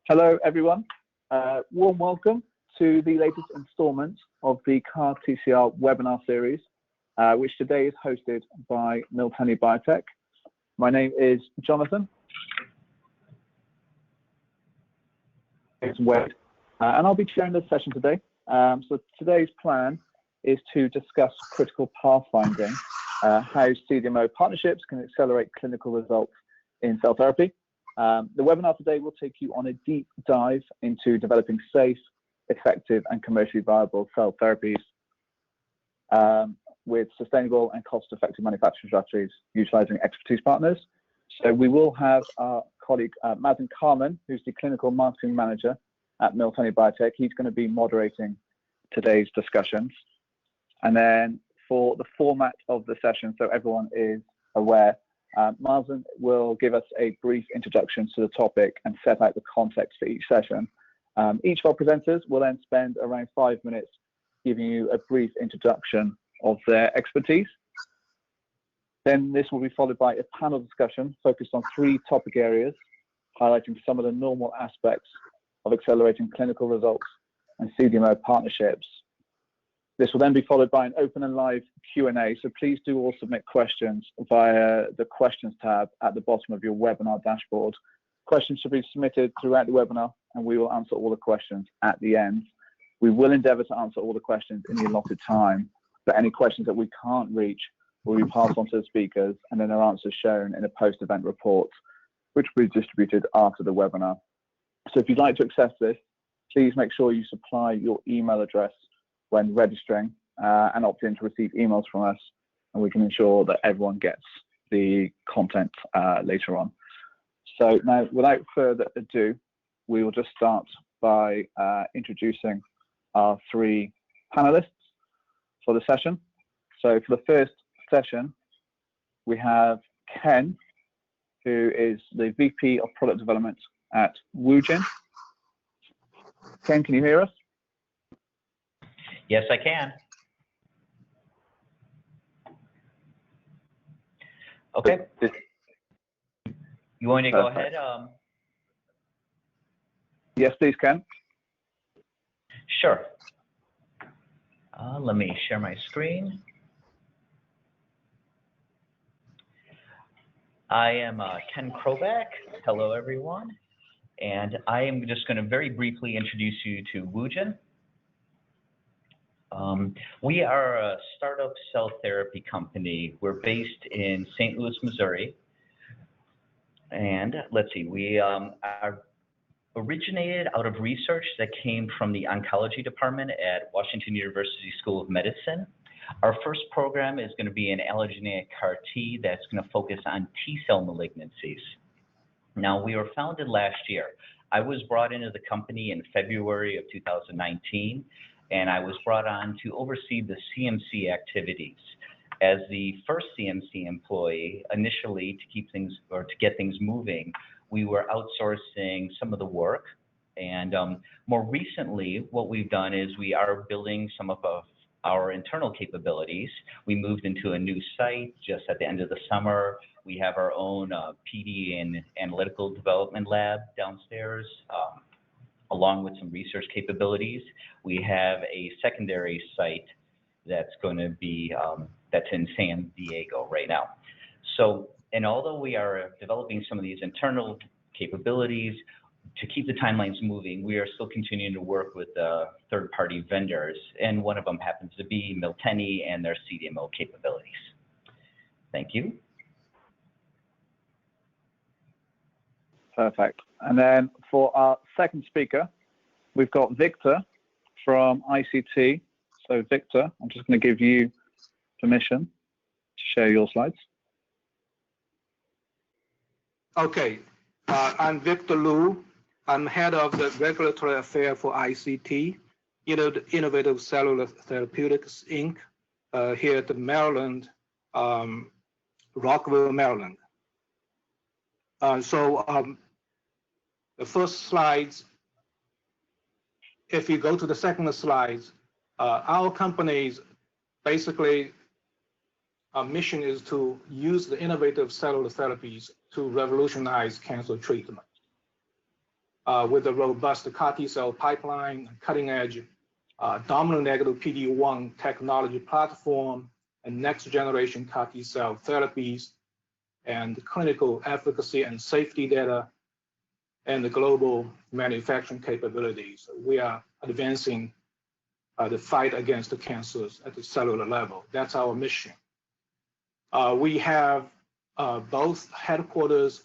Hello, everyone. Warm welcome to the latest installment of the CAR TCR webinar series, which today is hosted by Miltenyi Biotec. My name is Jonathan. It's Wade, and I'll be chairing this session today. So today's plan is to discuss critical pathfinding, how CDMO partnerships can accelerate clinical results in cell therapy. The webinar today will take you on a deep dive into developing safe, effective, and commercially viable cell therapies with sustainable and cost-effective manufacturing strategies utilizing expertise partners. So we will have our colleague Mazen Carmen, who's the clinical marketing manager at Miltenyi Biotec. He's going to be moderating today's discussions. And then for the format of the session, so everyone is aware, Mazen will give us a brief introduction to the topic and set out the context for each session. Each of our presenters will then spend around 5 minutes giving you a brief introduction of their expertise. Then this will be followed by a panel discussion focused on 3 topic areas, highlighting some of the normal aspects of accelerating clinical results and CDMO partnerships. This will then be followed by an open and live Q&A, so please do all submit questions via the questions tab at the bottom of your webinar dashboard. Questions should be submitted throughout the webinar, and we will answer all the questions at the end. We will endeavour to answer all the questions in the allotted time, but any questions that we can't reach will be passed on to the speakers, and then their answers shown in a post-event report, which will be distributed after the webinar. So if you'd like to access this, please make sure you supply your email address when registering and opt in to receive emails from us, and we can ensure that everyone gets the content later on. So now, without further ado, we will just start by introducing our 3 panelists for the session. So for the first session, we have Ken, who is the VP of Product Development at Wugen. Ken, can you hear us? Yes, I can. Okay. You want me to go ahead? Yes, please, Ken. Sure. Let me share my screen. I am Ken Chrobak. Hello, everyone. And I am just going to very briefly introduce you to Wugen. We are a startup cell therapy company. We're based in St. Louis, Missouri. And let's see, we are originated out of research that came from the oncology department at Washington University School of Medicine. Our first program is going to be an allogeneic CAR T that's going to focus on T-cell malignancies. Now, we were founded last year. I was brought into the company in February of 2019. And I was brought on to oversee the CMC activities. As the first CMC employee, initially to keep things or to get things moving, we were outsourcing some of the work. And more recently, what we've done is we are building some of our internal capabilities. We moved into a new site just at the end of the summer. We have our own PD and analytical development lab downstairs. Along with some research capabilities. We have a secondary site that's going to be, that's in San Diego right now. So, and although we are developing some of these internal capabilities to keep the timelines moving, we are still continuing to work with third-party vendors, and one of them happens to be Miltenyi and their CDMO capabilities. Thank you. Perfect. And then for our second speaker, we've got Victor from ICT. So Victor, I'm just going to give you permission to share your slides. Okay. I'm Victor Lu. I'm head of the regulatory affair for ICT, Innovative Cellular Therapeutics, Inc., here at the Maryland, Rockville, Maryland. The first slides, if you go to the second slides, our company's basically our mission is to use the innovative cellular therapies to revolutionize cancer treatment. with a robust CAR T-cell pipeline, cutting-edge dominant negative PD-1 technology platform, and next-generation CAR T-cell therapies, and clinical efficacy and safety data, and the global manufacturing capabilities. We are advancing the fight against the cancers at the cellular level. That's our mission. We have both headquarters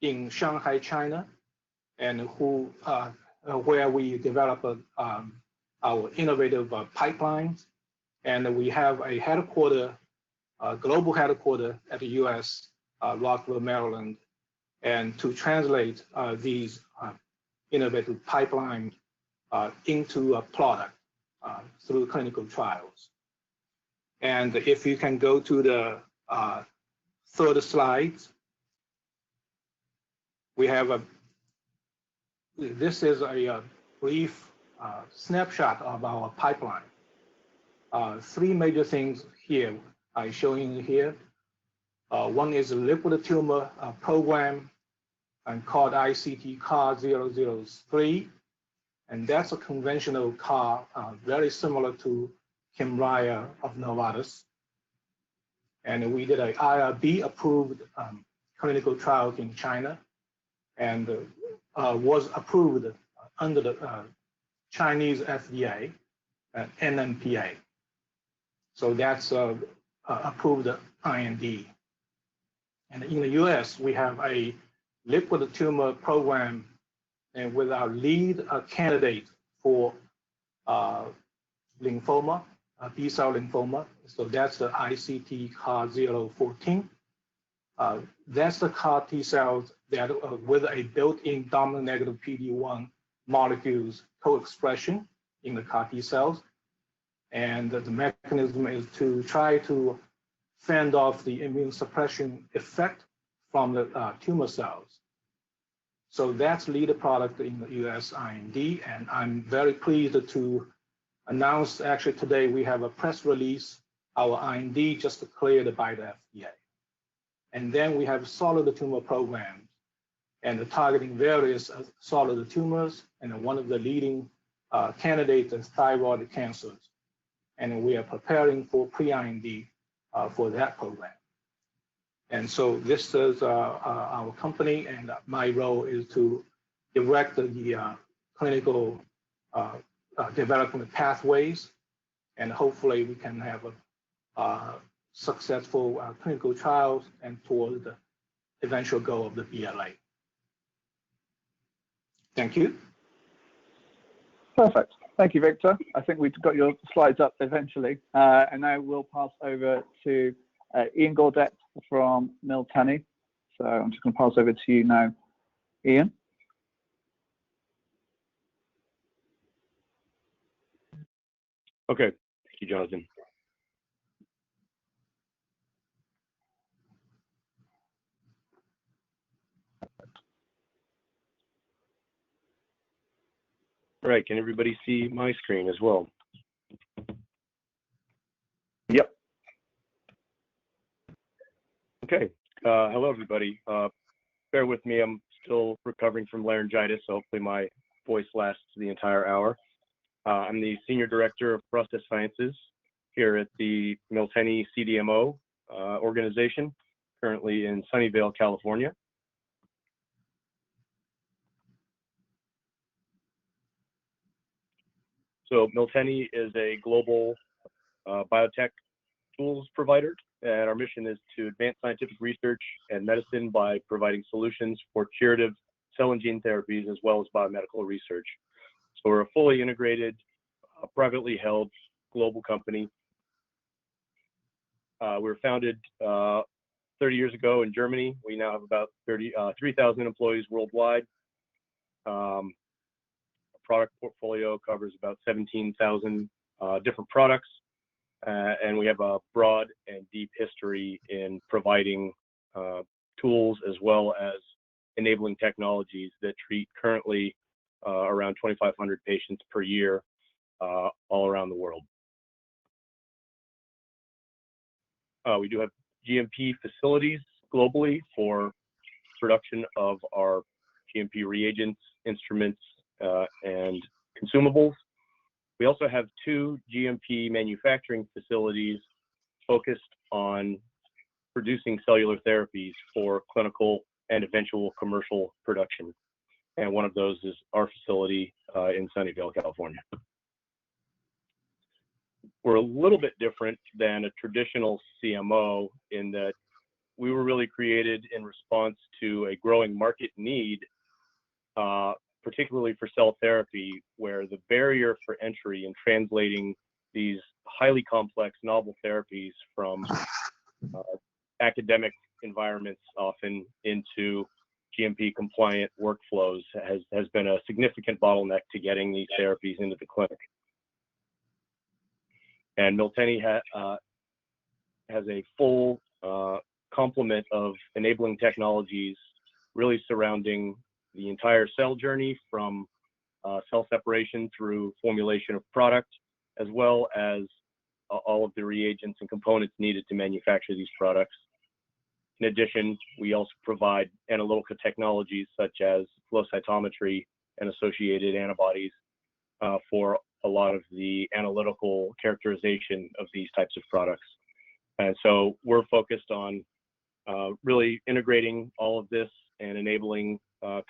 in Shanghai, China, and where we develop our innovative pipelines. And we have a headquarter, global headquarter at the US, Rockville, Maryland, and to translate these innovative pipeline into a product through clinical trials. And if you can go to the third slide, we have this is a brief snapshot of our pipeline. Three major things here I'm showing you here. One is a liquid tumor program and called ICT CAR 003. And that's a conventional CAR, very similar to Kymriah of Novartis. And we did a IRB approved clinical trial in China and was approved under the Chinese FDA and NMPA. So that's approved IND. And in the US, we have a liquid tumor program and with our lead candidate for lymphoma, B-cell lymphoma. So that's the ICT CAR 014. That's the CAR T cells that with a built-in dominant negative PD-1 molecules co-expression in the CAR T cells. And the mechanism is to try to fend off the immune suppression effect from the tumor cells. So that's lead product in the US IND, and I'm very pleased to announce actually today we have a press release, our IND just cleared by the FDA. And then we have solid tumor programs and targeting various solid tumors, and one of the leading candidates is thyroid cancers. And we are preparing for pre-IND for that program. And so this is our company, and my role is to direct the clinical development pathways, and hopefully we can have a successful clinical trials and toward the eventual goal of the BLA. Thank you. Perfect. Thank you, Victor. I think we've got your slides up eventually. And now we'll pass over to Ian Gaudet from Miltenyi. So I'm just going to pass over to you now, Ian. Okay. Thank you, Jonathan. All right, can everybody see my screen as well? Yep. Okay, hello everybody. Bear with me, I'm still recovering from laryngitis, so hopefully my voice lasts the entire hour. I'm the Senior Director of Process Sciences here at the Miltenyi CDMO organization, currently in Sunnyvale, California. So Miltenyi is a global biotech tools provider, and our mission is to advance scientific research and medicine by providing solutions for curative cell and gene therapies as well as biomedical research. So we're a fully integrated, privately held global company. We were founded 30 years ago in Germany. We now have about 3,000 employees worldwide. Product portfolio covers about 17,000 different products, and we have a broad and deep history in providing tools as well as enabling technologies that treat currently around 2,500 patients per year all around the world. We do have GMP facilities globally for production of our GMP reagents instruments, and consumables. We also have 2 GMP manufacturing facilities focused on producing cellular therapies for clinical and eventual commercial production. And one of those is our facility in Sunnyvale, California. We're a little bit different than a traditional CMO in that we were really created in response to a growing market need, particularly for cell therapy, where the barrier for entry in translating these highly complex novel therapies from academic environments often into GMP compliant workflows has been a significant bottleneck to getting these therapies into the clinic. And Miltenyi has a full complement of enabling technologies really surrounding the entire cell journey from cell separation through formulation of product, as well as all of the reagents and components needed to manufacture these products. In addition, we also provide analytical technologies such as flow cytometry and associated antibodies for a lot of the analytical characterization of these types of products. And so we're focused on really integrating all of this and enabling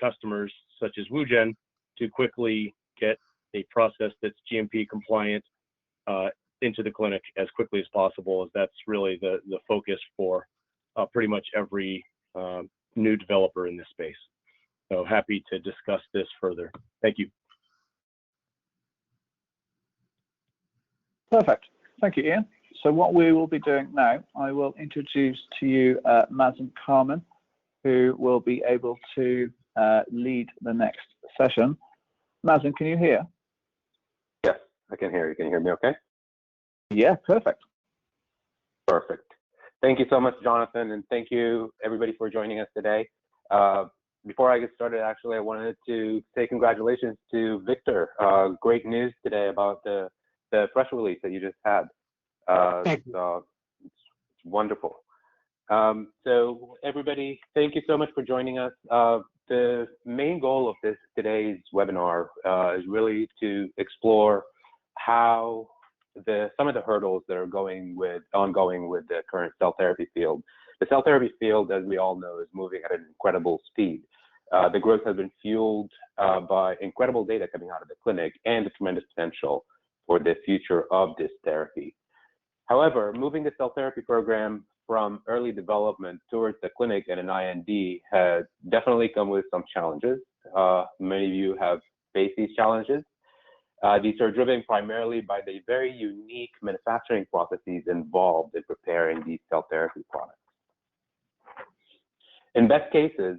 customers such as Wugen to quickly get a process that's GMP compliant into the clinic as quickly as possible, as that's really the focus for pretty much every new developer in this space. So happy to discuss this further. Thank you. Perfect. Thank you, Ian. So what we will be doing now, I will introduce to you Mazen Carmen, who will be able to lead the next session. Mazen, can you hear? Yes, I can hear you. Can you hear me okay? Yeah, perfect. Perfect. Thank you so much, Jonathan, and thank you everybody for joining us today. Before I get started, actually, I wanted to say congratulations to Victor. Great news today about the press release that you just had. Thank you. It's wonderful. So everybody, thank you so much for joining us. The main goal of today's webinar is really to explore how some of the hurdles that are ongoing with the current cell therapy field. The cell therapy field, as we all know, is moving at an incredible speed. The growth has been fueled by incredible data coming out of the clinic and the tremendous potential for the future of this therapy. However, moving the cell therapy program from early development towards the clinic and an IND has definitely come with some challenges. Many of you have faced these challenges. These are driven primarily by the very unique manufacturing processes involved in preparing these cell therapy products. In best cases,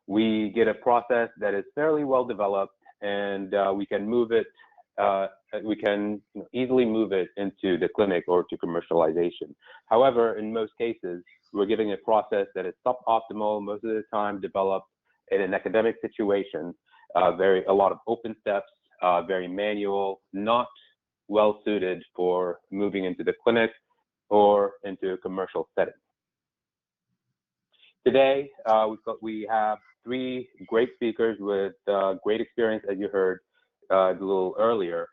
we get a process that is fairly well developed, and we can move it. We can easily move it into the clinic or to commercialization. However, in most cases, we're giving a process that is suboptimal, most of the time developed in an academic situation, a lot of open steps, very manual, not well suited for moving into the clinic or into a commercial setting. Today, we have 3 great speakers with great experience, as you heard a little earlier,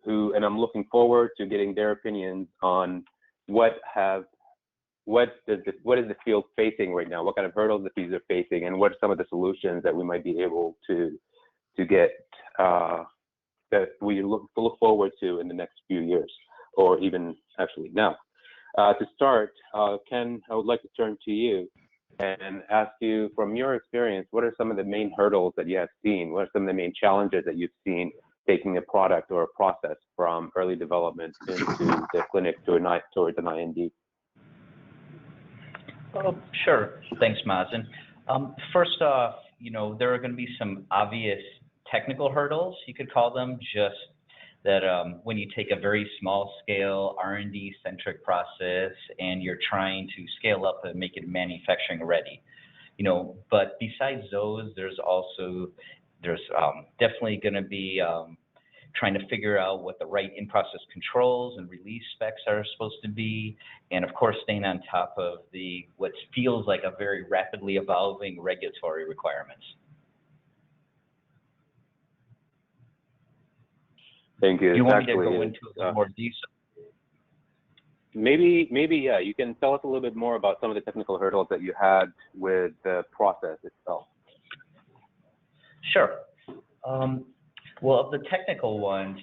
and I'm looking forward to getting their opinions on what is the field facing right now, what kind of hurdles the fields are facing, and what are some of the solutions that we might be able to get that we look forward to in the next few years, or even actually now. To start, Ken, I would like to turn to you and ask you, from your experience, what are some of the main hurdles that you have seen? What are some of the main challenges that you've seen taking a product or a process from early development into the clinic towards an IND? Oh, sure. Thanks, Mazen. First off, there are going to be some obvious technical hurdles, you could call them, just that when you take a very small scale R&D centric process and you're trying to scale up and make it manufacturing ready. But besides those, there's definitely going to be trying to figure out what the right in-process controls and release specs are supposed to be, and of course staying on top of what feels like a very rapidly evolving regulatory requirements. Thank you. Do you want me to go into a little more detail? Maybe, yeah, you can tell us a little bit more about some of the technical hurdles that you had with the process itself. Sure. Well, of the technical ones,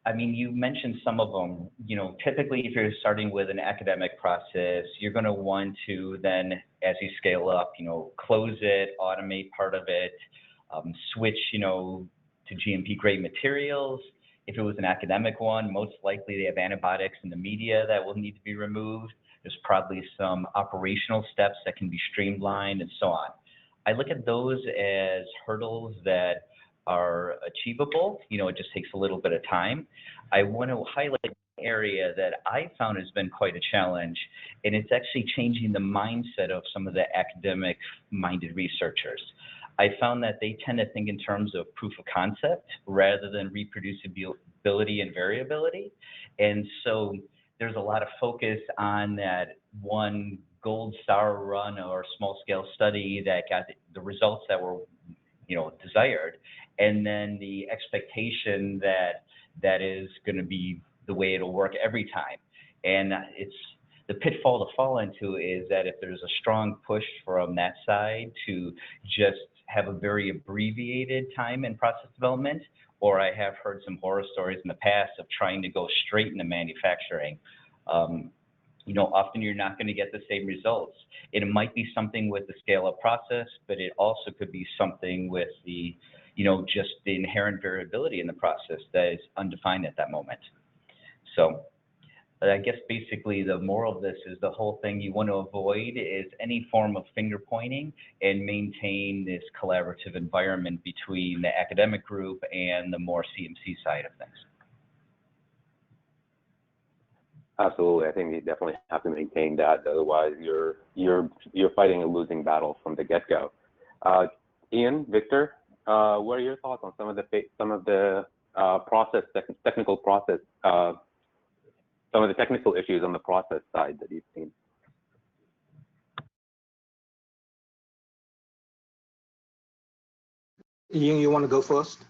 I mean, you mentioned some of them. You know, typically if you're starting with an academic process, you're going to want to then, as you scale up, you know, close it, automate part of it, switch, you know, to GMP grade materials. If it was an academic one, most likely they have antibiotics in the media that will need to be removed. There's probably some operational steps that can be streamlined and so on. I look at those as hurdles that are achievable. You know, it just takes a little bit of time. I want to highlight an area that I found has been quite a challenge, and it's actually changing the mindset of some of the academic-minded researchers. I found that they tend to think in terms of proof of concept rather than reproducibility and variability. And so there's a lot of focus on that one gold star run or small scale study that got the results that were, you know, desired. And then the expectation that that is going to be the way it'll work every time. And it's the pitfall to fall into is that if there's a strong push from that side to just have a very abbreviated time in process development, or I have heard some horror stories in the past of trying to go straight into manufacturing. You know, often you're not going to get the same results. It might be something with the scale-up process, but it also could be something with the, you know, just the inherent variability in the process that is undefined at that moment. So I guess basically the moral of this is the whole thing you want to avoid is any form of finger pointing and maintain this collaborative environment between the academic group and the more CMC side of things. Absolutely, I think you definitely have to maintain that. Otherwise, you're fighting a losing battle from the get-go. Ian, Victor, what are your thoughts on some of the technical process, some of the technical issues on the process side that you've seen? Ian, you want to go first?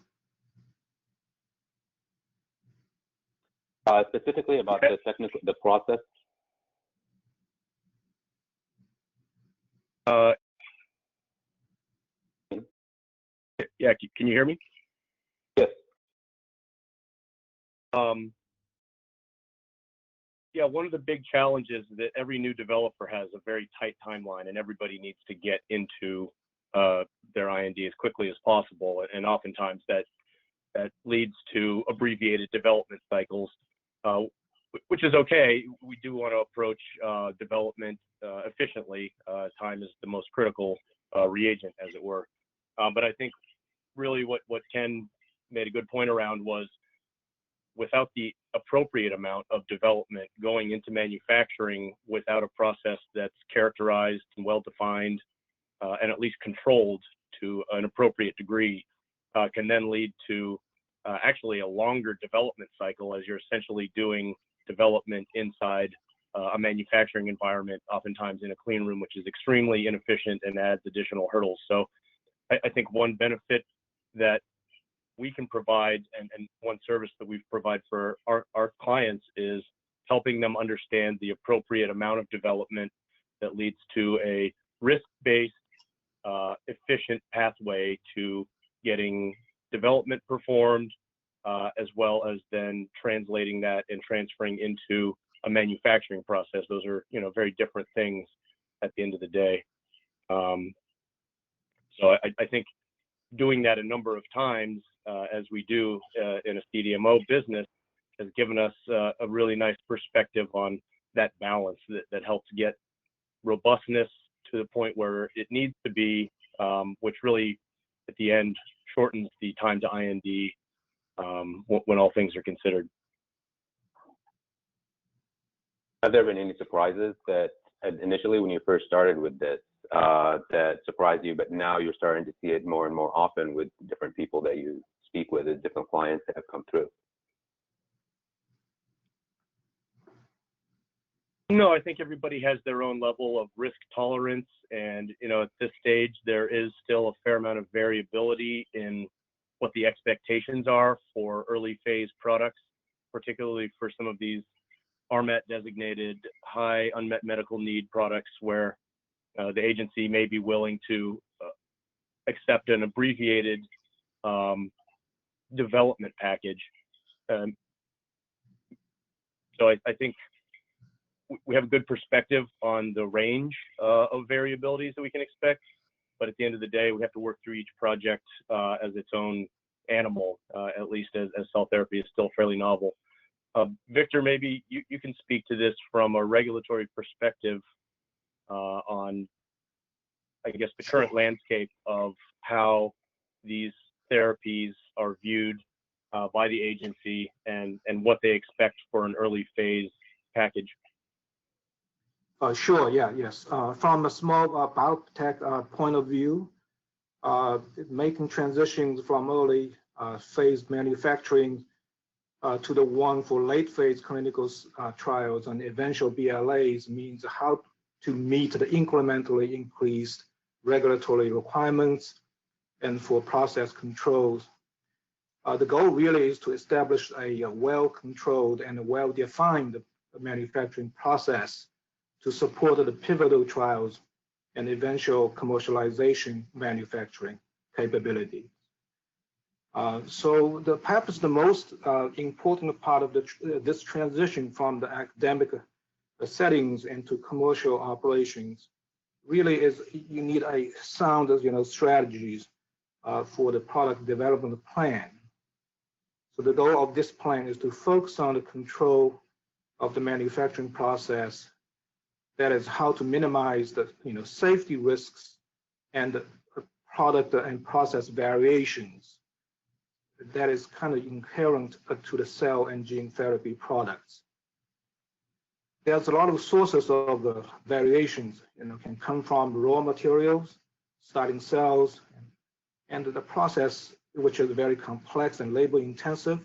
Specifically about the process. Yeah, can you hear me? Yes. Yeah, one of the big challenges is that every new developer has a very tight timeline, and everybody needs to get into their IND as quickly as possible, and oftentimes that leads to abbreviated development cycles, which is okay. We do want to approach development efficiently. Time is the most critical reagent, as it were. But I think really what Ken made a good point around was without the appropriate amount of development going into manufacturing without a process that's characterized and well-defined and at least controlled to an appropriate degree can then lead to actually a longer development cycle as you're essentially doing development inside a manufacturing environment, oftentimes in a clean room, which is extremely inefficient and adds additional hurdles. So I think one benefit that we can provide and one service that we provide for our clients is helping them understand the appropriate amount of development that leads to a risk-based, efficient pathway to getting development performed, as well as then translating that and transferring into a manufacturing process. Those are, you know, very different things at the end of the day. So I think doing that a number of times, as we do in a CDMO business, has given us a really nice perspective on that balance that helps get robustness to the point where it needs to be, which really, at the end, shortens the time to IND when all things are considered. Have there been any surprises that initially when you first started with this that surprised you, but now you're starting to see it more and more often with different people that you speak with, and different clients that have come through? No, I think everybody has their own level of risk tolerance, and you know, at this stage, there is still a fair amount of variability in what the expectations are for early phase products, particularly for some of these RMAT designated high unmet medical need products where the agency may be willing to accept an abbreviated development package. So I think we have a good perspective on the range of variabilities that we can expect, but at the end of the day, we have to work through each project as its own animal, at least as cell therapy is still fairly novel. Victor, maybe you can speak to this from a regulatory perspective on, I guess, the current landscape of how these therapies are viewed by the agency and what they expect for an early phase package. Sure, yes. From a small biotech point of view, making transitions from early phase manufacturing to the one for late phase clinical trials and eventual BLAs means how to meet the incrementally increased regulatory requirements and for process controls. The goal really is to establish a well-controlled and well-defined manufacturing process to support the pivotal trials and eventual commercialization manufacturing capability. So perhaps the most important part of this transition from the academic settings into commercial operations really is you need a sound, strategies for the product development plan. So the goal of this plan is to focus on the control of the manufacturing process. That is how to minimize the safety risks and the product and process variations that is kind of inherent to the cell and gene therapy products. There's a lot of sources of the variations, can come from raw materials, starting cells, and the process, which is very complex and labor intensive,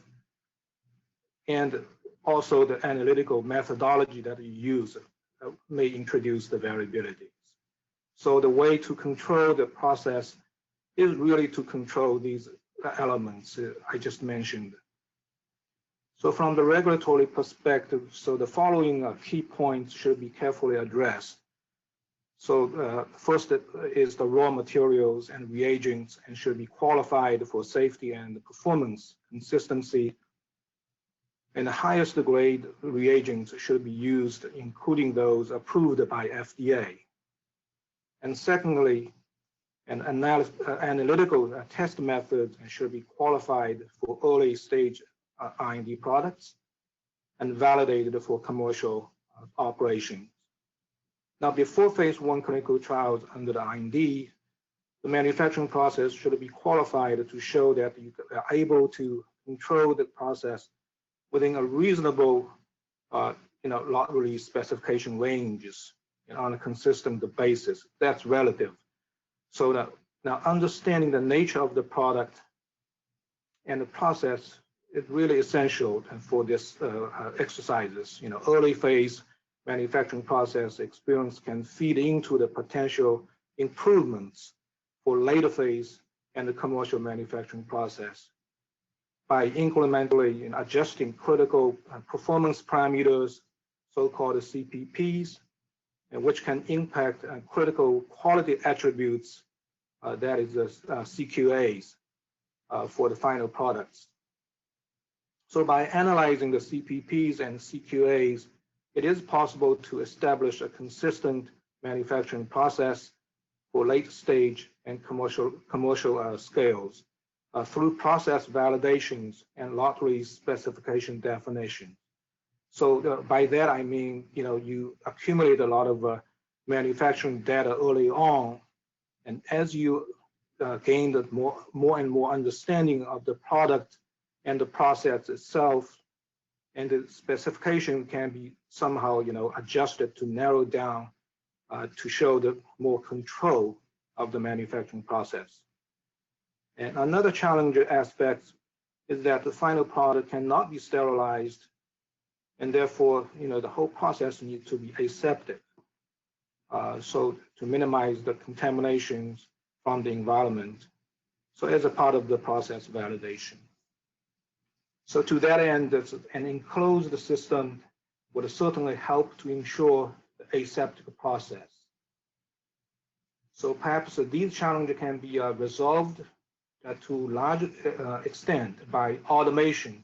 and also the analytical methodology that you use may introduce the variabilities. So the way to control the process is really to control these elements I just mentioned. So from the regulatory perspective, so the following key points should be carefully addressed. So first is the raw materials and reagents and should be qualified for safety and performance consistency. And the highest grade reagents should be used, including those approved by FDA. And secondly, an analytical test methods should be qualified for early stage IND products and validated for commercial operations. Now, before phase 1 clinical trials under the IND, the manufacturing process should be qualified to show that you are able to control the process within a reasonable, lot release specification ranges on a consistent basis. That's relative. So that now understanding the nature of the product and the process is really essential for this exercises. Early phase manufacturing process experience can feed into the potential improvements for later phase and the commercial manufacturing process by incrementally adjusting critical performance parameters, so-called CPPs, and which can impact critical quality attributes, that is the CQAs for the final products. So by analyzing the CPPs and CQAs, it is possible to establish a consistent manufacturing process for late stage and commercial scales through process validations and lot release specification definition. So by that I mean, you accumulate a lot of manufacturing data early on, and as you gain the more and more understanding of the product and the process itself, and the specification can be somehow, adjusted to narrow down to show the more control of the manufacturing process. And another challenging aspect is that the final product cannot be sterilized, and therefore, the whole process needs to be aseptic. So to minimize the contaminations from the environment. So as a part of the process validation. So to that end, an enclosed system would certainly help to ensure the aseptic process. So perhaps these challenges can be resolved to large extent by automation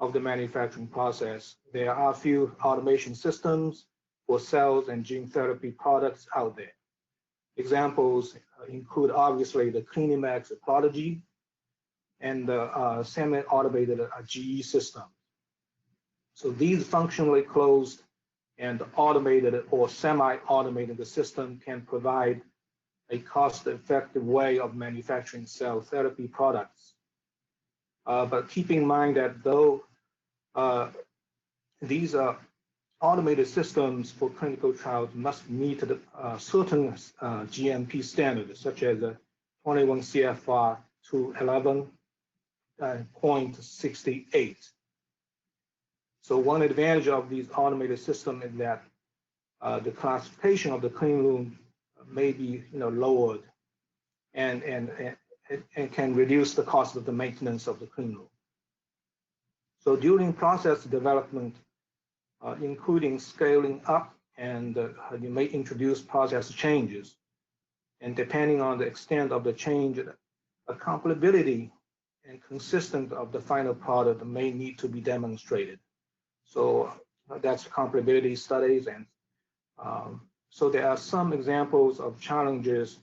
of the manufacturing process. There are a few automation systems for cells and gene therapy products out there. Examples include obviously the Clinimax Prodigy and the semi-automated GE system. So these functionally closed and automated or semi-automated system can provide a cost-effective way of manufacturing cell therapy products. But keep in mind that though these automated systems for clinical trials must meet the, certain GMP standards, such as 21 CFR 211.68. So one advantage of these automated systems is that the classification of the clean room may be lowered and can reduce the cost of the maintenance of the clean room. So during process development, including scaling up, and you may introduce process changes. And depending on the extent of the change, a comparability and consistent of the final product may need to be demonstrated. So that's comparability studies. And so there are some examples of challenges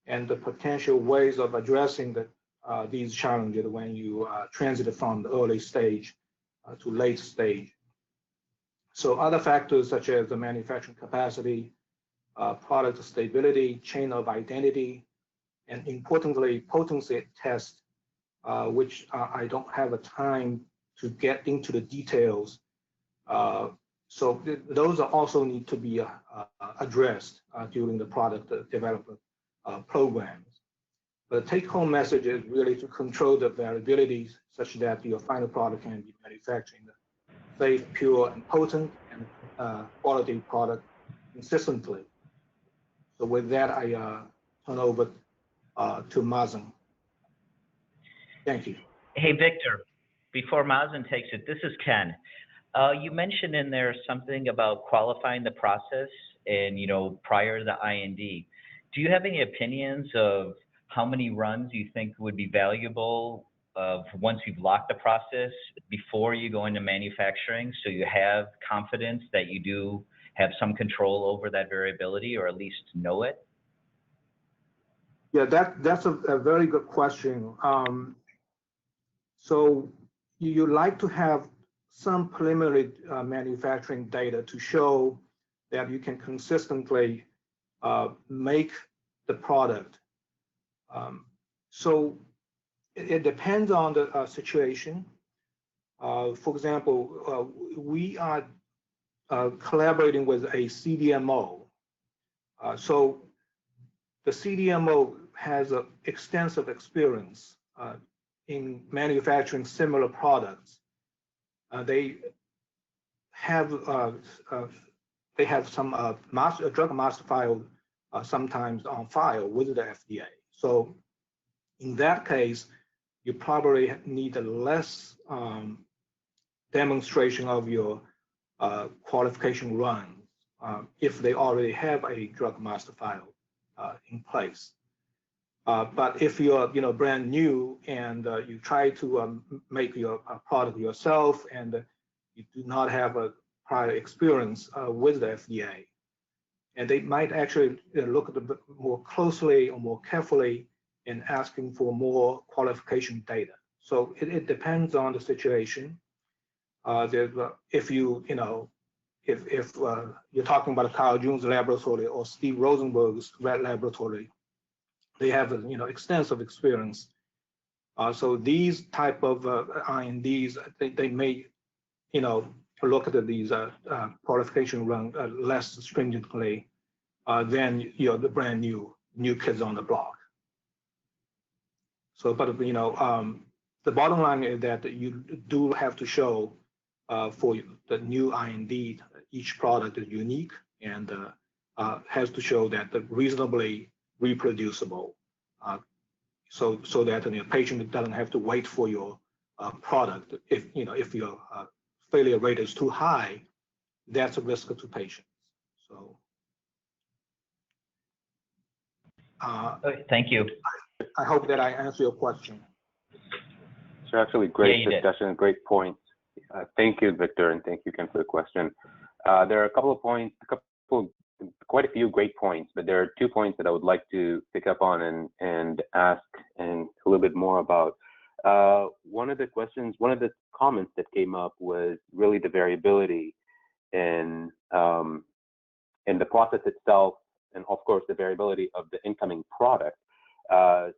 and the potential ways of addressing these challenges when you transit from the early stage to late stage. So other factors such as the manufacturing capacity, product stability, chain of identity, and importantly, potency test, which I don't have a time to get into the details. So those also need to be addressed during the product development programs. The take-home message is really to control the variabilities such that your final product can be manufactured in a safe, pure, and potent, and quality product consistently. So with that, I turn over to Mazen. Thank you. Hey, Victor, before Mazen takes it, this is Ken. You mentioned in there something about qualifying the process and, prior to the IND. Do you have any opinions of how many runs you think would be valuable once you've locked the process before you go into manufacturing, so you have confidence that you do have some control over that variability, or at least know it? Yeah, that's a very good question. So you like to have some preliminary manufacturing data to show that you can consistently make the product. So it depends on the situation. For example, we are collaborating with a CDMO. So the CDMO has extensive experience in manufacturing similar products. They have some drug master file sometimes on file with the FDA. So in that case, you probably need a less demonstration of your qualification runs if they already have a drug master file in place. But if you're brand new and you try to make your product yourself and you do not have a prior experience with the FDA, and they might actually look at it more closely or more carefully in asking for more qualification data. So it depends on the situation. If you're talking about Carl June's laboratory or Steve Rosenberg's Red Laboratory, they have extensive experience. So these type of INDs, they may look at these qualification run less stringently than the brand new kids on the block. So, but the bottom line is that you do have to show for the new IND, each product is unique and has to show that they're reasonably reproducible so that the patient doesn't have to wait for your product. If your failure rate is too high, that's a risk to patients. So. Okay, thank you. I hope that I answer your question. So actually, great Yeah, discussion, great points. Thank you, Victor, and thank you, Ken, for the question. There are a couple of points, quite a few great points, but there are 2 points that I would like to pick up on and ask and a little bit more about. One of the comments that came up was really the variability in the process itself, and of course the variability of the incoming product.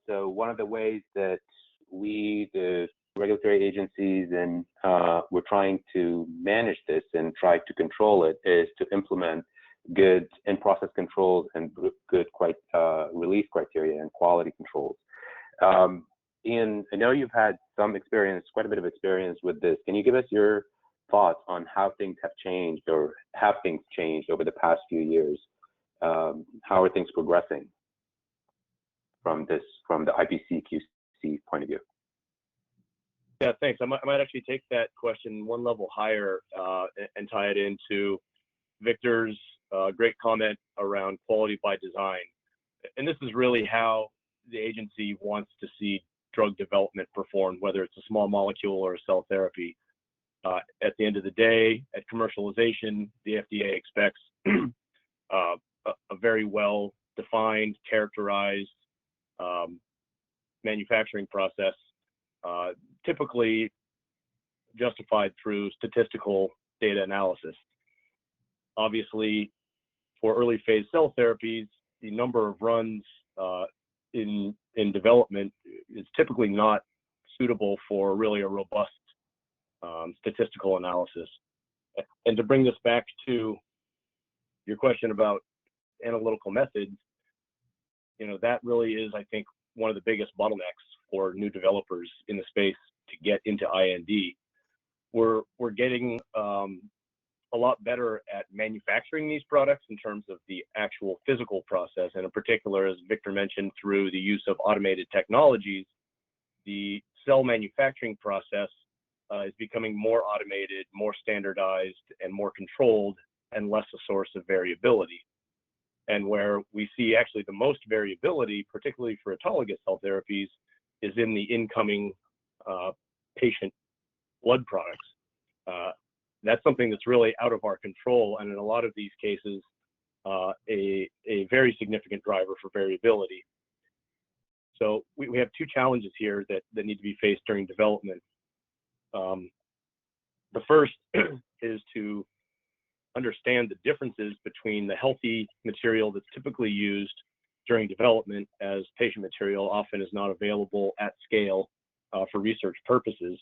So one of the ways that we, the regulatory agencies, and we're trying to manage this and try to control it is to implement good in-process controls and good release criteria and quality controls. Ian, I know you've had some experience, quite a bit of experience with this. Can you give us your thoughts on how things have changed, or have things changed over the past few years? How are things progressing from the IPC QC point of view? Yeah, thanks. I might actually take that question one level higher and tie it into Victor's great comment around quality by design. And this is really how the agency wants to see drug development performed, whether it's a small molecule or a cell therapy. At the end of the day, at commercialization, the FDA expects a very well-defined, characterized manufacturing process, typically justified through statistical data analysis. Obviously, for early phase cell therapies, the number of runs in development is typically not suitable for really a robust statistical analysis. And to bring this back to your question about analytical methods, that really is, I think, one of the biggest bottlenecks for new developers in the space to get into IND. We're getting a lot better at manufacturing these products in terms of the actual physical process, and in particular, as Victor mentioned, through the use of automated technologies, the cell manufacturing process is becoming more automated, more standardized, and more controlled, and less a source of variability. And where we see actually the most variability, particularly for autologous cell therapies, is in the incoming patient blood products. That's something that's really out of our control, and in a lot of these cases, a very significant driver for variability. So we have 2 challenges here that need to be faced during development. The first is to understand the differences between the healthy material that's typically used during development, as patient material often is not available at scale for research purposes.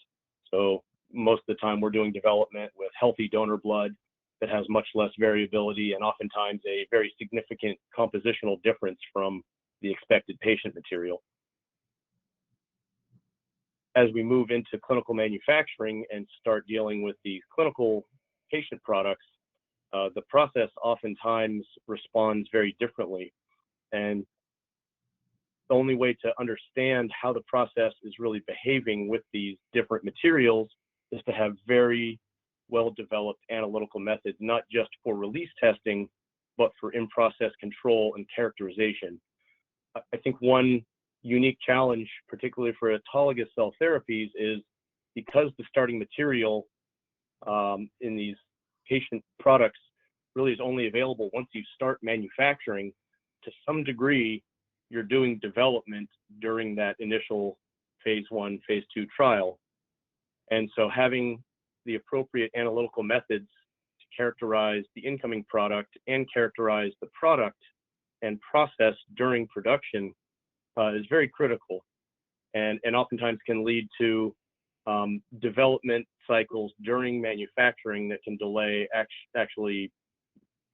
So most of the time we're doing development with healthy donor blood that has much less variability and oftentimes a very significant compositional difference from the expected patient material. As we move into clinical manufacturing and start dealing with the clinical patient products, the process oftentimes responds very differently. And the only way to understand how the process is really behaving with these different materials is to have very well-developed analytical methods, not just for release testing, but for in-process control and characterization. I think one unique challenge, particularly for autologous cell therapies, is because the starting material in these patient products really is only available once you start manufacturing. To some degree, you're doing development during that initial phase 1, phase 2 trial. And so having the appropriate analytical methods to characterize the incoming product and characterize the product and process during production is very critical, and oftentimes can lead to development cycles during manufacturing that can delay actually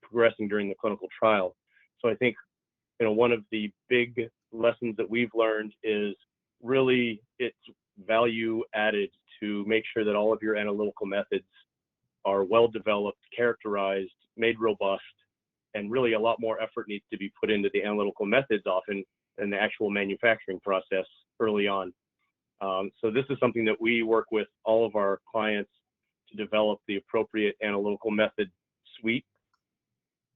progressing during the clinical trial. So I think one of the big lessons that we've learned is really it's value added to make sure that all of your analytical methods are well developed, characterized, made robust, and really a lot more effort needs to be put into the analytical methods often than the actual manufacturing process early on. So this is something that we work with all of our clients to develop the appropriate analytical method suite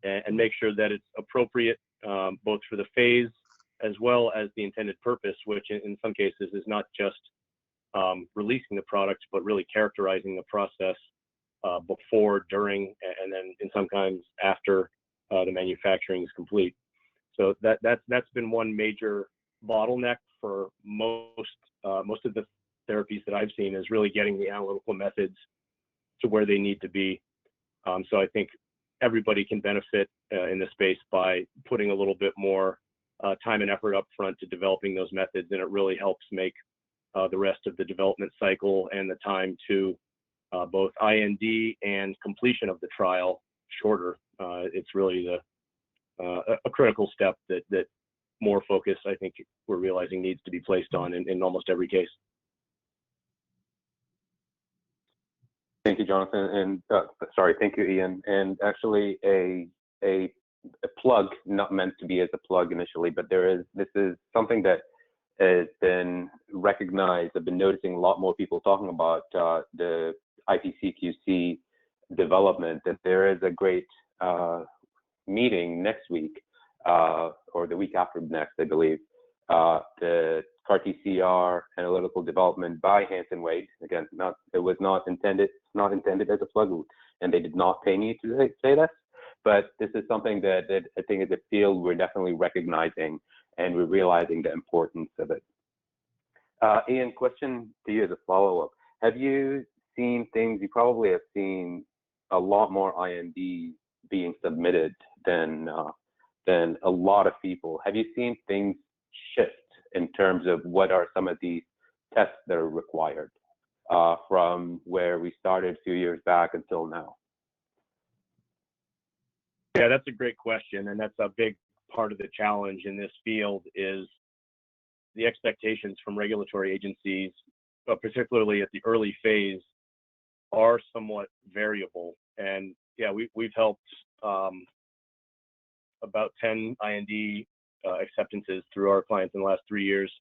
and make sure that it's appropriate both for the phase as well as the intended purpose, which in some cases is not just releasing the product, but really characterizing the process before, during, and then in some times after the manufacturing is complete. So that's been one major bottleneck for most of the therapies that I've seen, is really getting the analytical methods to where they need to be. So I think everybody can benefit in this space by putting a little bit more time and effort up front to developing those methods, and it really helps make the rest of the development cycle and the time to both IND and completion of the trial shorter. It's really a critical step that more focus, I think, we're realizing needs to be placed on in almost every case. Thank you, Jonathan, and sorry, thank you, Ian. And actually, a plug, not meant to be as a plug initially, but this is something that has been recognized. I've been noticing a lot more people talking about the IPCQC development, that there is a great meeting next week, or the week after next, I believe, the CAR-TCR analytical development by Hanson Wade. Again, it was not intended as a plug, and they did not pay me to say that. But this is something that I think as a field we're definitely recognizing, and we're realizing the importance of it. Ian, question to you as a follow-up. Have you seen things? You probably have seen a lot more INDs being submitted than a lot of people. Have you seen things shift in terms of what are some of these tests that are required from where we started a few years back until now? Yeah, that's a great question, and that's a big part of the challenge in this field is the expectations from regulatory agencies, particularly at the early phase, are somewhat variable. And yeah, we've helped about 10 IND acceptances through our clients in the last 3 years.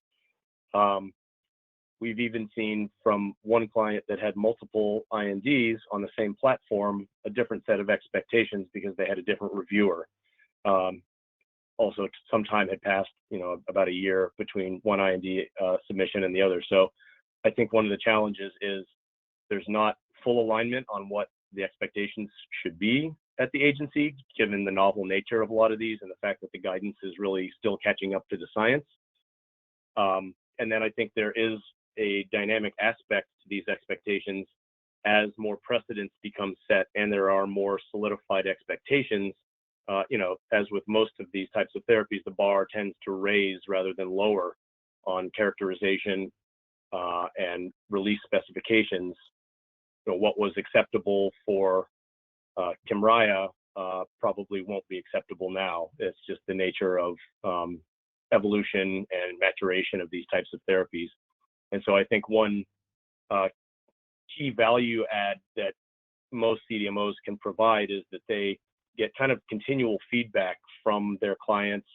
We've even seen from one client that had multiple INDs on the same platform, a different set of expectations because they had a different reviewer. Also, some time had passed, about a year between one IND submission and the other. So I think one of the challenges is there's not full alignment on what the expectations should be at the agency, given the novel nature of a lot of these and the fact that the guidance is really still catching up to the science. And then I think there is a dynamic aspect to these expectations as more precedents become set and there are more solidified expectations. As with most of these types of therapies, the bar tends to raise rather than lower on characterization and release specifications. What was acceptable for Kymriah probably won't be acceptable now. It's just the nature of evolution and maturation of these types of therapies. And so I think one key value add that most CDMOs can provide is that they get kind of continual feedback from their clients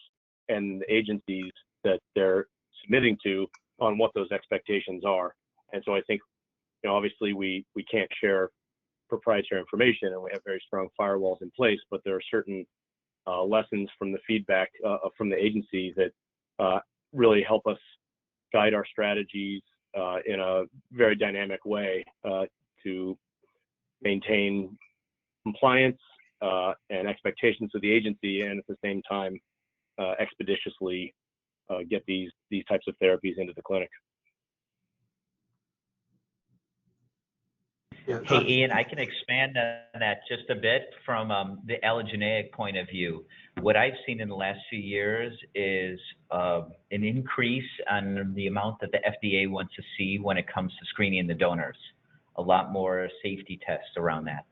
and the agencies that they're submitting to on what those expectations are. And so I think, obviously we can't share proprietary information and we have very strong firewalls in place, but there are certain lessons from the feedback from the agency that really help us guide our strategies in a very dynamic way to maintain compliance and expectations of the agency, and at the same time expeditiously get these types of therapies into the clinic. Yeah. Hey, Ian, I can expand on that just a bit from the allogeneic point of view. What I've seen in the last few years is an increase on the amount that the FDA wants to see when it comes to screening the donors. A lot more safety tests around that.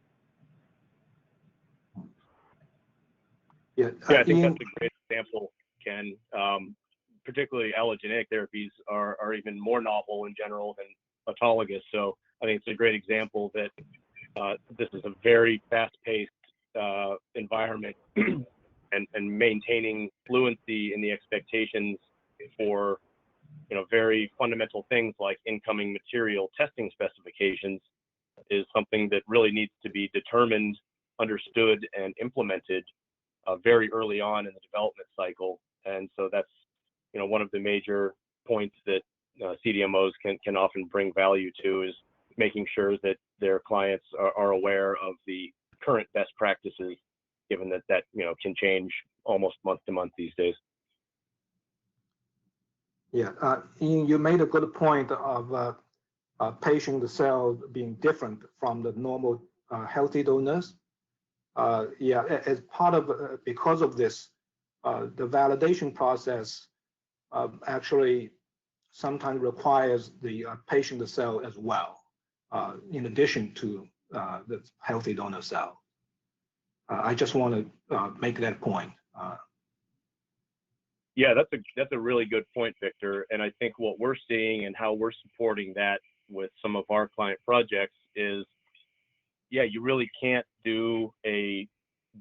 Yeah, I think that's a great example, Ken. Particularly allogeneic therapies are even more novel in general than autologous. So I think it's a great example that this is a very fast-paced environment, and maintaining fluency in the expectations for very fundamental things like incoming material testing specifications is something that really needs to be determined, understood, and implemented very early on in the development cycle. And so that's one of the major points that CDMOs can often bring value to, is making sure that their clients are aware of the current best practices, given that can change almost month to month these days. Yeah, Ian, you made a good point of patient cells being different from the normal healthy donors. Yeah, as part of, because of this, the validation process actually sometimes requires the patient cell as well, in addition to the healthy donor cell. I just want to make that point. Yeah, that's a really good point, Victor. And I think what we're seeing and how we're supporting that with some of our client projects is, yeah, you really can't do a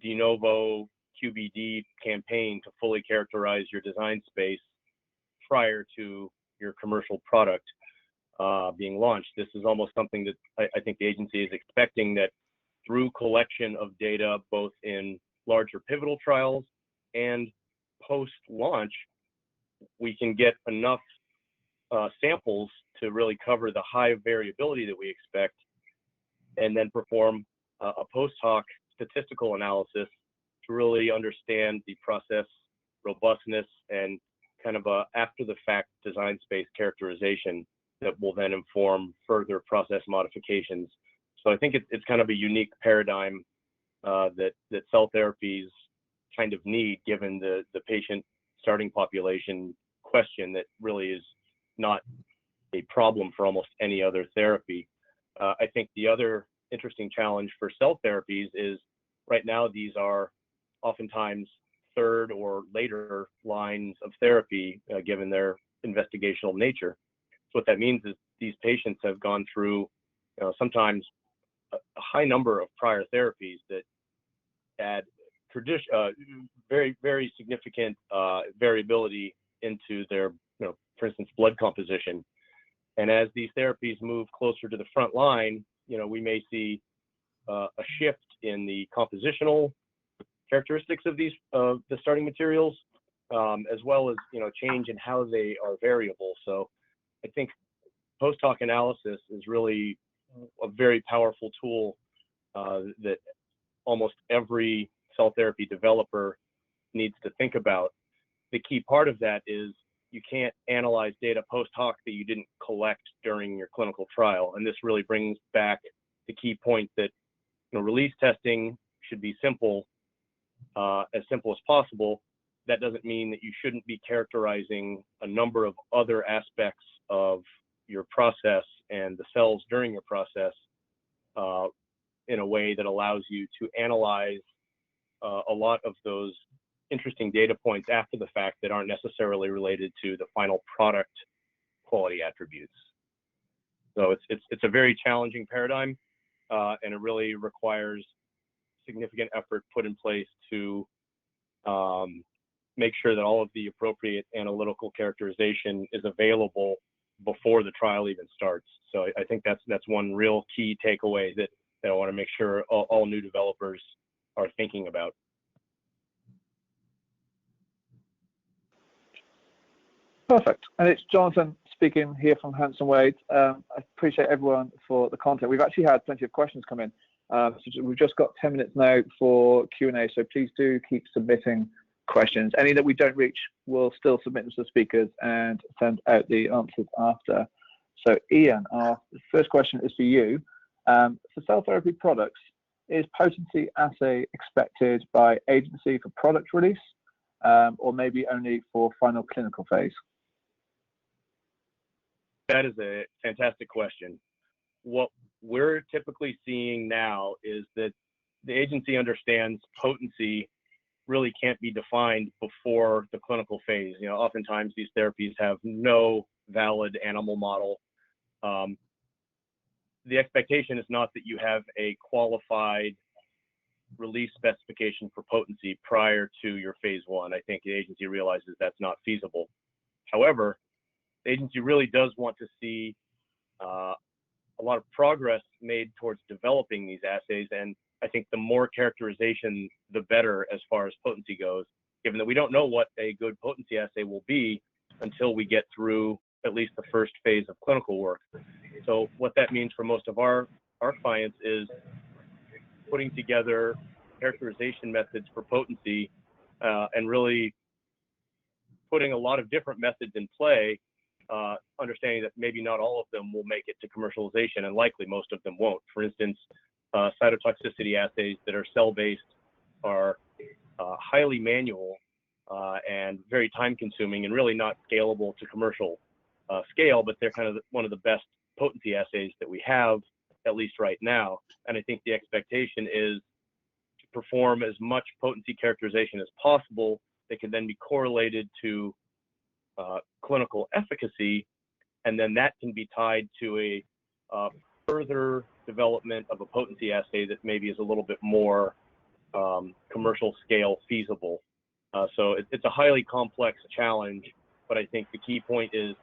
de novo QBD campaign to fully characterize your design space prior to your commercial product being launched. This is almost something that I think the agency is expecting, that through collection of data, both in larger pivotal trials and post-launch, we can get enough samples to really cover the high variability that we expect, and then perform a post hoc statistical analysis to really understand the process robustness and kind of a after the fact design space characterization that will then inform further process modifications. So I think it's kind of a unique paradigm that cell therapies kind of need, given the patient starting population question that really is not a problem for almost any other therapy. I think the other interesting challenge for cell therapies is, right now these are oftentimes third or later lines of therapy, given their investigational nature. So what that means is these patients have gone through sometimes a high number of prior therapies that add very, very significant variability into their, for instance, blood composition. And as these therapies move closer to the front line, we may see a shift in the compositional characteristics of these the starting materials, as well as change in how they are variable. So I think post hoc analysis is really a very powerful tool that almost every cell therapy developer needs to think about. The key part of that is you can't analyze data post hoc that you didn't collect during your clinical trial. And this really brings back the key point that release testing should be simple as possible. That doesn't mean that you shouldn't be characterizing a number of other aspects of your process and the cells during your process in a way that allows you to analyze a lot of those interesting data points after the fact that aren't necessarily related to the final product quality attributes. So it's a very challenging paradigm, and it really requires significant effort put in place to make sure that all of the appropriate analytical characterization is available before the trial even starts. So I think that's one real key takeaway that I want to make sure all new developers are thinking about. Perfect. And it's Jonathan speaking here from Hanson Wade. I appreciate everyone for the content. We've actually had plenty of questions come in. So we've just got 10 minutes now for Q&A, so please do keep submitting questions. Any that we don't reach, we'll still submit them to the speakers and send out the answers after. So Ian, our first question is for you. For cell therapy products, is potency assay expected by agency for product release, or maybe only for final clinical phase? That is a fantastic question. What we're typically seeing now is that the agency understands potency really can't be defined before the clinical phase. Oftentimes these therapies have no valid animal model. The expectation is not that you have a qualified release specification for potency prior to your phase one. I think the agency realizes that's not feasible. However, the agency really does want to see a lot of progress made towards developing these assays. And I think the more characterization, the better as far as potency goes, given that we don't know what a good potency assay will be until we get through at least the first phase of clinical work. So what that means for most of our clients is putting together characterization methods for potency and really putting a lot of different methods in play, understanding that maybe not all of them will make it to commercialization, and likely most of them won't. For instance, cytotoxicity assays that are cell-based are highly manual and very time-consuming and really not scalable to commercial scale, but they're kind of one of the best potency assays that we have, at least right now. And I think the expectation is to perform as much potency characterization as possible that can then be correlated to clinical efficacy, and then that can be tied to a further development of a potency assay that maybe is a little bit more commercial scale feasible. So it's a highly complex challenge, but I think the key point is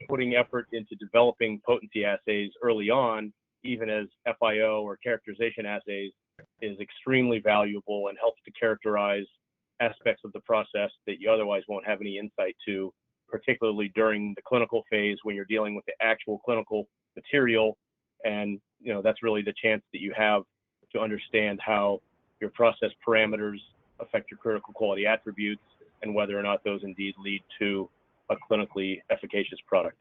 putting effort into developing potency assays early on, even as FIO or characterization assays, is extremely valuable and helps to characterize aspects of the process that you otherwise won't have any insight to, particularly during the clinical phase when you're dealing with the actual clinical material. And that's really the chance that you have to understand how your process parameters affect your critical quality attributes and whether or not those indeed lead to a clinically efficacious product.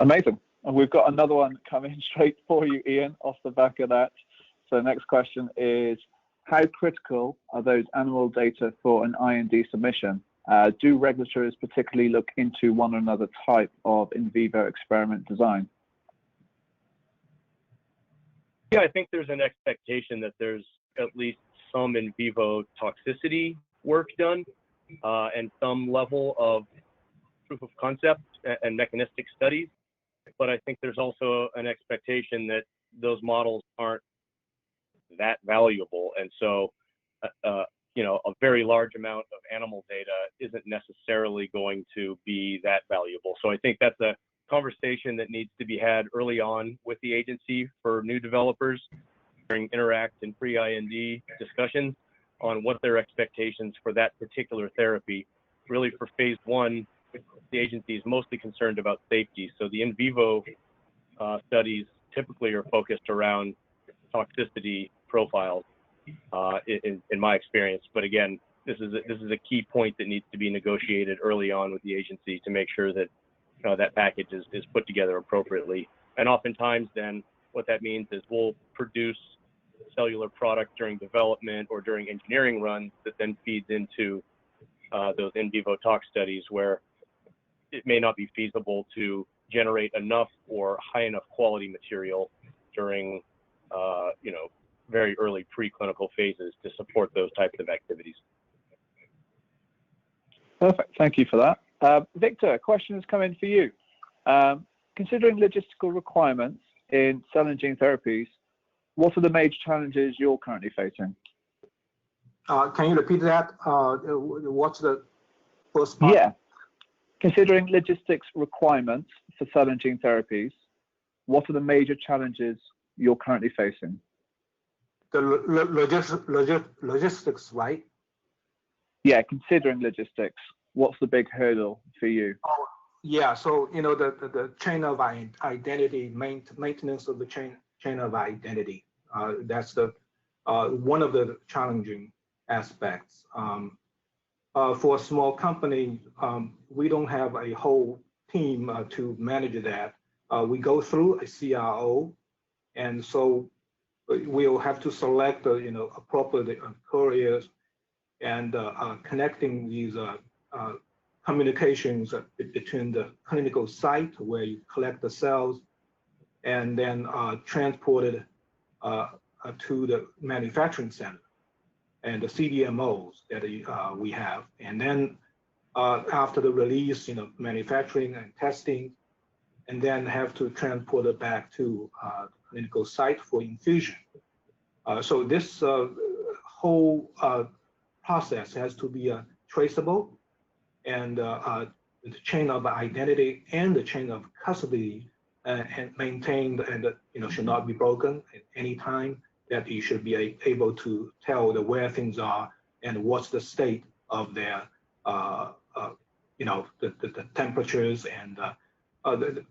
Amazing. And we've got another one coming straight for you, Ian, off the back of that. So the next question is, how critical are those animal data for an IND submission? Do regulators particularly look into one or another type of in vivo experiment design? Yeah, I think there's an expectation that there's at least some in vivo toxicity work done and some level of proof of concept and mechanistic studies. But I think there's also an expectation that those models aren't that valuable. And so, a very large amount of animal data isn't necessarily going to be that valuable. So I think that's a conversation that needs to be had early on with the agency for new developers during interact and pre-IND discussions on what their expectations for that particular therapy. Really, for phase one, the agency is mostly concerned about safety. So the in vivo studies typically are focused around toxicity profiles in my experience. But again, this is a key point that needs to be negotiated early on with the agency to make sure that that package is put together appropriately. And oftentimes then what that means is we'll produce cellular product during development or during engineering runs that then feeds into those in vivo tox studies where it may not be feasible to generate enough or high enough quality material during very early preclinical phases to support those types of activities. Perfect. Thank you for that. Victor, a question has come in for you. Considering logistical requirements in cell and gene therapies, what are the major challenges you're currently facing? Can you repeat that? What's the first part? Yeah. Considering logistics requirements for cell and gene therapies, what are the major challenges you're currently facing? The logistics, right? Yeah, considering logistics, what's the big hurdle for you? Oh, yeah. So the chain of identity, maintenance of the chain of identity. That's the one of the challenging aspects. For a small company, we don't have a whole team to manage that. We go through a CRO, and so we'll have to select appropriate couriers and connecting these communications between the clinical site where you collect the cells and then transport it to the manufacturing center and the CDMOs that we have. And then after the release, manufacturing and testing, and then have to transport it back to the clinical site for infusion. So this whole process has to be traceable and the chain of identity and the chain of custody and maintained, and should not be broken at any time. That you should be able to tell where things are and what's the state of their the temperatures and the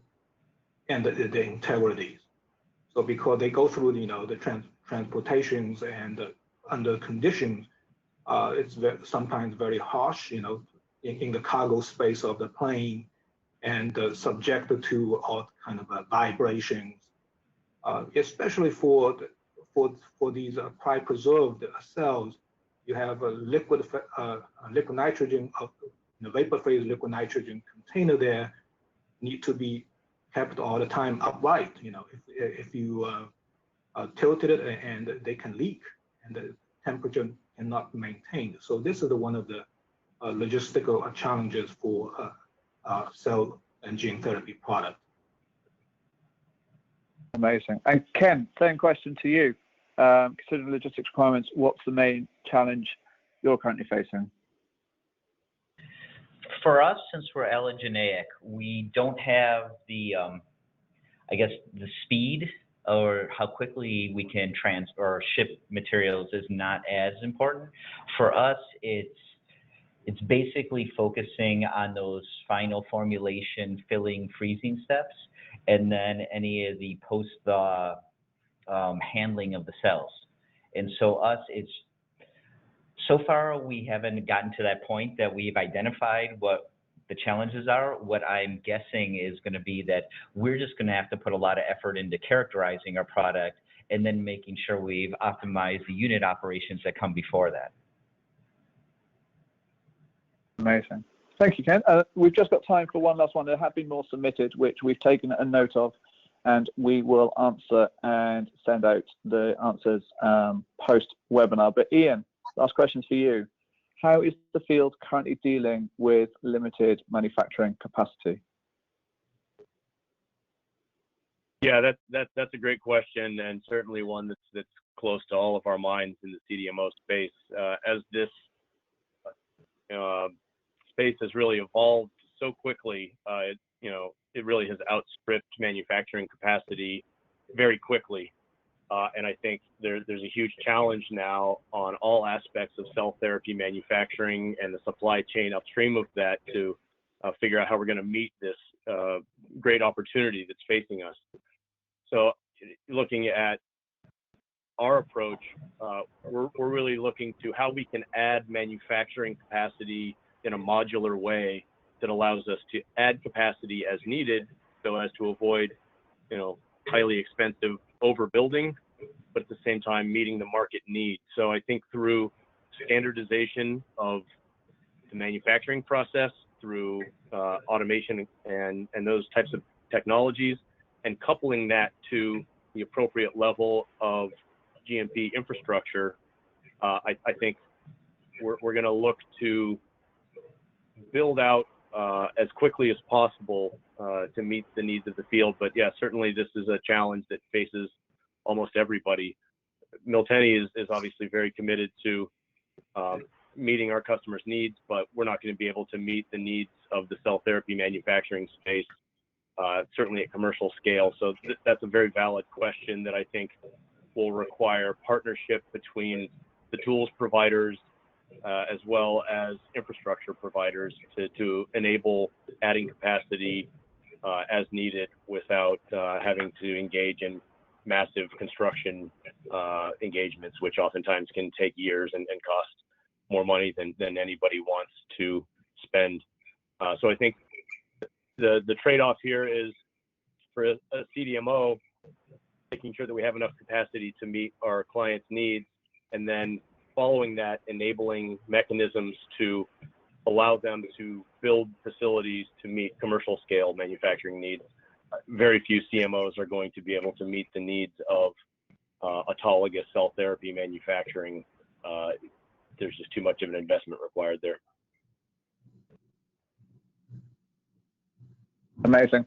integrities. So because they go through the transportations and under conditions, it's sometimes very harsh, in the cargo space of the plane, and subjected to all kind of vibrations, especially for these cryopreserved cells. You have a liquid nitrogen, vapor phase liquid nitrogen container there, need to be kept all the time upright. If you tilted it, and they can leak, and the temperature cannot be maintained. So this is one of the logistical challenges for cell and gene therapy product. Amazing. And Ken, same question to you. Considering logistics requirements, what's the main challenge you're currently facing? For us, since we're allogeneic, we don't have the, I guess, the speed or how quickly we can transfer or ship materials is not as important. For us, it's basically focusing on those final formulation, filling, freezing steps, and then any of the post-thaw handling of the cells. And so so far we haven't gotten to that point that we've identified what the challenges are. What I'm guessing is going to be that we're just going to have to put a lot of effort into characterizing our product and then making sure we've optimized the unit operations that come before that. Amazing. Thank you, Ken. We've just got time for one last one. There have been more submitted, which we've taken a note of, and we will answer and send out the answers post-webinar. But Ian, last question for you. How is the field currently dealing with limited manufacturing capacity? Yeah, that's a great question, and certainly one that's close to all of our minds in the CDMO space. As this space has really evolved so quickly, it really has outstripped manufacturing capacity very quickly. And I think there's a huge challenge now on all aspects of cell therapy manufacturing and the supply chain upstream of that to figure out how we're going to meet this great opportunity that's facing us. So looking at our approach, we're really looking to how we can add manufacturing capacity in a modular way that allows us to add capacity as needed so as to avoid, highly expensive overbuilding, but at the same time meeting the market need. So I think through standardization of the manufacturing process, through automation and those types of technologies, and coupling that to the appropriate level of GMP infrastructure, I think we're going to look to build out as quickly as possible to meet the needs of the field. But yeah, certainly this is a challenge that faces almost everybody. Miltenyi is obviously very committed to meeting our customers' needs, but we're not going to be able to meet the needs of the cell therapy manufacturing space, certainly at commercial scale. So that's a very valid question that I think will require partnership between the tools providers as well as infrastructure providers to enable adding capacity as needed without having to engage in massive construction engagements, which oftentimes can take years and cost more money than anybody wants to spend. So I think the trade-off here is for a CDMO, making sure that we have enough capacity to meet our clients' needs, and then following that, enabling mechanisms to allow them to build facilities to meet commercial scale manufacturing needs. Very few CMOs are going to be able to meet the needs of autologous cell therapy manufacturing. There's just too much of an investment required there. Amazing.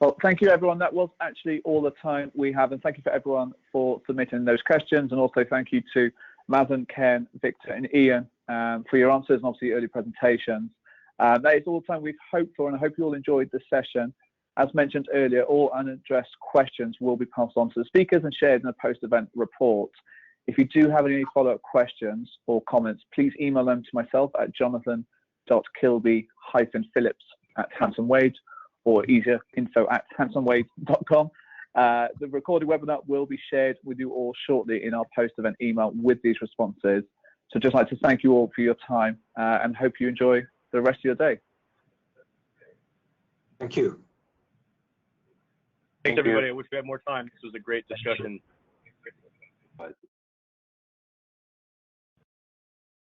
Well, thank you, everyone. That was actually all the time we have. And thank you for everyone for submitting those questions. And also thank you to Mazen, Ken, Victor, and Ian for your answers and obviously early presentations. That is all the time we've hoped for, and I hope you all enjoyed the session. As mentioned earlier, all unaddressed questions will be passed on to the speakers and shared in a post-event report. If you do have any follow-up questions or comments, please email them to myself at jonathan.kilby-phillips@hansonwade, or easier, info@hansonwade.com. The recorded webinar will be shared with you all shortly in our post-event email with these responses. So just like to thank you all for your time and hope you enjoy the rest of your day. Thank you. Thanks, everybody. I wish we had more time. This was a great discussion.